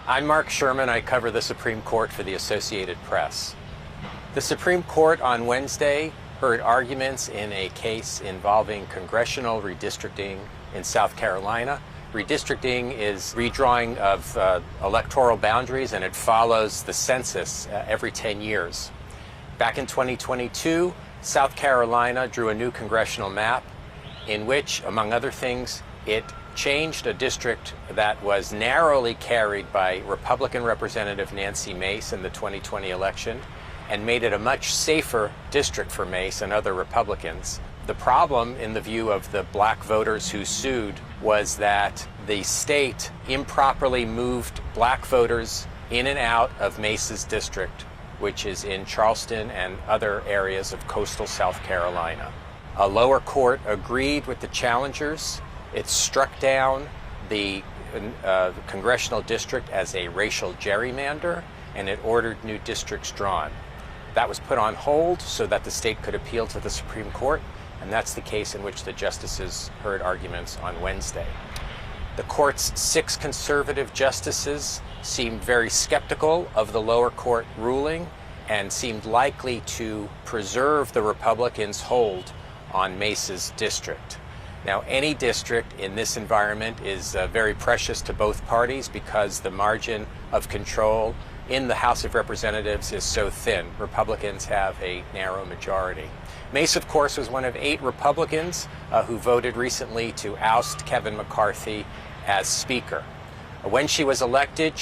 I'm Mark Sherman. I cover the Supreme Court for the Associated Press. The Supreme Court on Wednesday heard arguments in a case involving congressional redistricting in South Carolina. Redistricting is redrawing of electoral boundaries, and it follows the census every 10 years. Back in 2022, South Carolina drew a new congressional map in which, among other things, it changed a district that was narrowly carried by Republican Representative Nancy Mace in the 2020 election and made it a much safer district for Mace and other Republicans. The problem, in the view of the black voters who sued, was that the state improperly moved black voters in and out of Mace's district, which is in Charleston and other areas of coastal South Carolina. A lower court agreed with the challengers. It struck down the congressional district as a racial gerrymander, and it ordered new districts drawn. That was put on hold so that the state could appeal to the Supreme Court, and that's the case in which the justices heard arguments on Wednesday. The court's 6 conservative justices seemed very skeptical of the lower court ruling and seemed likely to preserve the Republicans' hold on Mace's district. Now, any district in this environment is very precious to both parties because the margin of control in the House of Representatives is so thin. Republicans have a narrow majority. Mace, of course, was one of 8 Republicans who voted recently to oust Kevin McCarthy as Speaker. When she was elected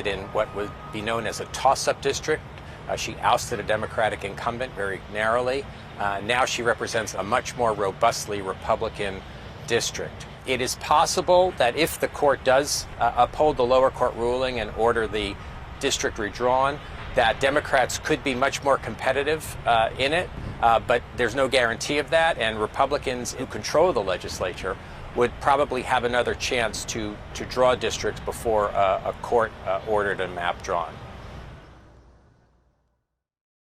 in what would be known as a toss-up district. She ousted a Democratic incumbent very narrowly. Now she represents a much more robustly Republican district. It is possible that if the court does uphold the lower court ruling and order the district redrawn, that Democrats could be much more competitive in it, but there's no guarantee of that, and Republicans who control the legislature would probably have another chance to draw districts before a court ordered a map drawn.